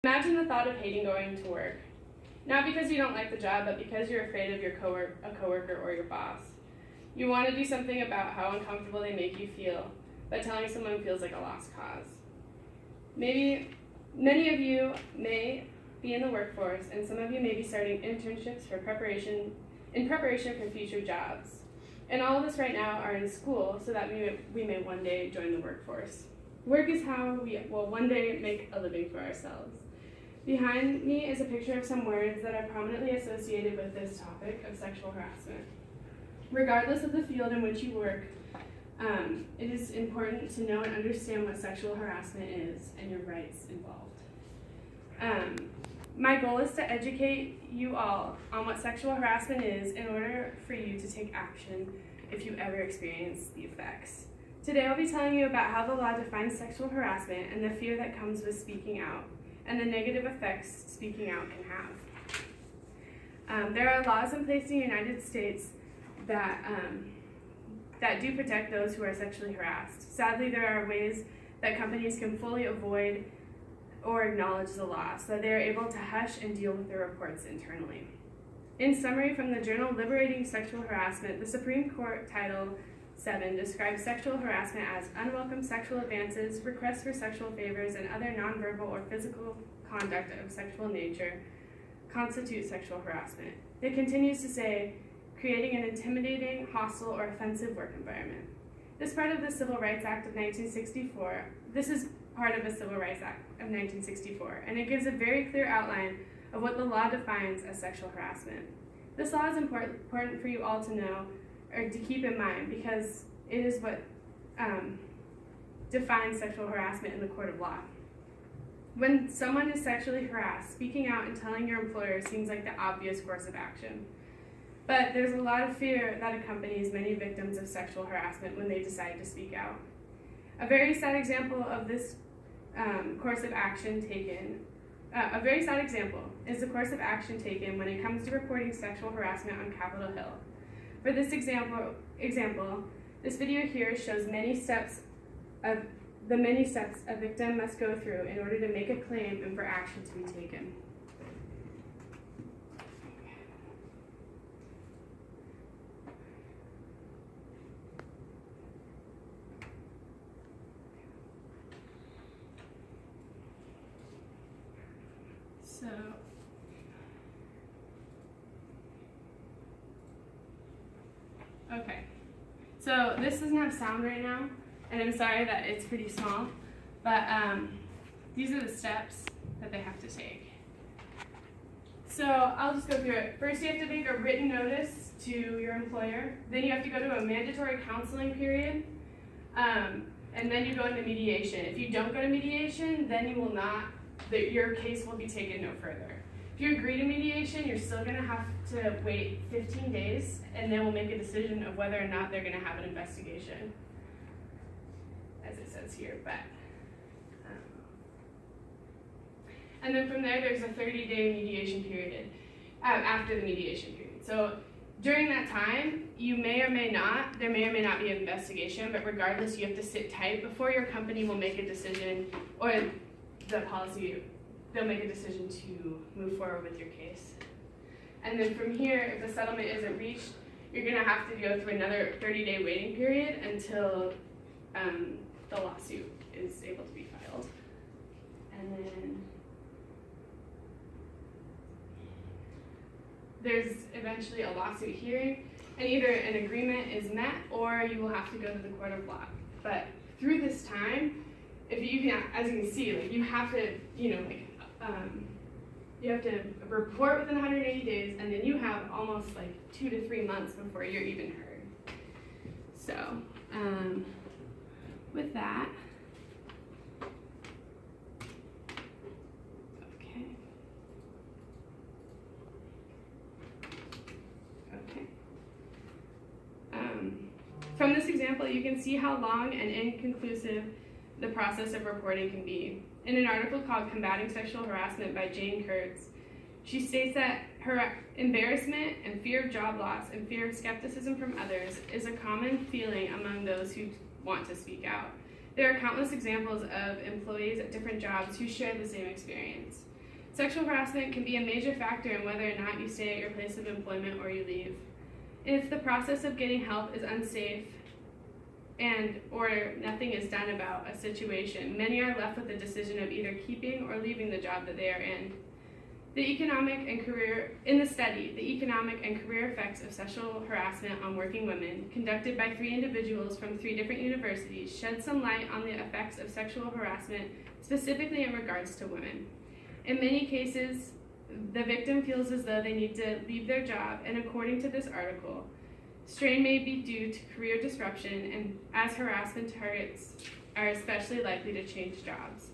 Imagine the thought of hating going to work. Not because you don't like the job, but because you're afraid of a coworker or your boss. You want to do something about how uncomfortable they make you feel, but telling someone feels like a lost cause. Maybe many of you may be in the workforce, and some of you may be starting internships in preparation for future jobs. And all of us right now are in school so that we may one day join the workforce. Work is how we will one day make a living for ourselves. Behind me is a picture of some words that are prominently associated with this topic of sexual harassment. Regardless of the field in which you work, it is important to know and understand what sexual harassment is and your rights involved. My goal is to educate you all on what sexual harassment is in order for you to take action if you ever experience the effects. Today I'll be telling you about how the law defines sexual harassment and the fear that comes with speaking out, and the negative effects speaking out can have. There are laws in place in the United States that do protect those who are sexually harassed. Sadly, there are ways that companies can fully avoid or acknowledge the law so that they are able to hush and deal with their reports internally. In summary, from the journal Liberating Sexual Harassment, the Supreme Court Title VII describes sexual harassment as unwelcome sexual advances, requests for sexual favors, and other nonverbal or physical conduct of sexual nature constitute sexual harassment. It continues to say, creating an intimidating, hostile, or offensive work environment. This is part of the Civil Rights Act of 1964, and it gives a very clear outline of what the law defines as sexual harassment. This law is important for you all to know or to keep in mind because it is what defines sexual harassment in the court of law. When someone is sexually harassed, speaking out and telling your employer seems like the obvious course of action. But there's a lot of fear that accompanies many victims of sexual harassment when they decide to speak out. A very sad example of this course of action taken is the course of action taken when it comes to reporting sexual harassment on Capitol Hill. For this example, this video here shows the many steps a victim must go through in order to make a claim and for action to be taken. So this doesn't have sound right now, and I'm sorry that it's pretty small, but these are the steps that they have to take. So I'll just go through it. First, you have to make a written notice to your employer. Then you have to go to a mandatory counseling period, and then you go into mediation. If you don't go to mediation, then your case will be taken no further. If you agree to mediation, you're still going to have to wait 15 days, and then we'll make a decision of whether or not they're going to have an investigation, as it says here. And then from there, there's a 30-day mediation period after the mediation period. So during that time, there may or may not be an investigation, but regardless, you have to sit tight before your company will make a decision, or the policy, they'll make a decision to move forward with your case. And then from here, if the settlement isn't reached, you're going to have to go through another 30-day waiting period until the lawsuit is able to be filed. And then there's eventually a lawsuit hearing, and either an agreement is met or you will have to go to the court of law. But through this time, as you can see, you have to, you have to report within 180 days, and then you have almost 2 to 3 months before you're even heard. So, with that, from this example, you can see how long and inconclusive the process of reporting can be. In an article called Combating Sexual Harassment by Jane Kurtz, she states that her embarrassment and fear of job loss and fear of skepticism from others is a common feeling among those who want to speak out. There are countless examples of employees at different jobs who share the same experience. Sexual harassment can be a major factor in whether or not you stay at your place of employment or you leave. If the process of getting help is unsafe or nothing is done about a situation, many are left with the decision of either keeping or leaving the job that they are in. In the study, the economic and career effects of sexual harassment on working women, conducted by 3 individuals from 3 different universities, shed some light on the effects of sexual harassment, specifically in regards to women. In many cases, the victim feels as though they need to leave their job, and according to this article, strain may be due to career disruption, and as harassment targets are especially likely to change jobs.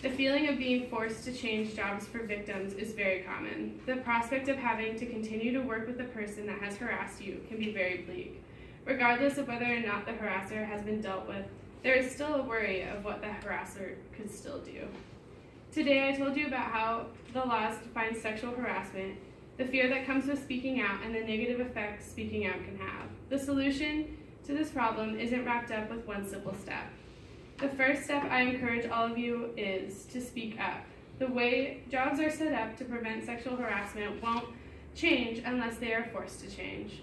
The feeling of being forced to change jobs for victims is very common. The prospect of having to continue to work with the person that has harassed you can be very bleak. Regardless of whether or not the harasser has been dealt with, there is still a worry of what the harasser could still do. Today I told you about how the laws define sexual harassment, the fear that comes with speaking out, and the negative effects speaking out can have. The solution to this problem isn't wrapped up with one simple step. The first step I encourage all of you is to speak up. The way jobs are set up to prevent sexual harassment won't change unless they are forced to change.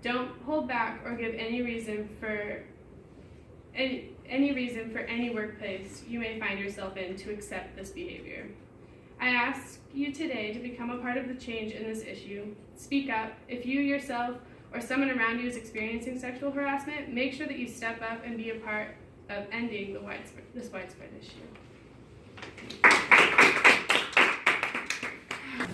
Don't hold back or give any reason for any workplace you may find yourself in to accept this behavior. I ask you today to become a part of the change in this issue. Speak up. If you yourself or someone around you is experiencing sexual harassment, make sure that you step up and be a part of ending this widespread issue.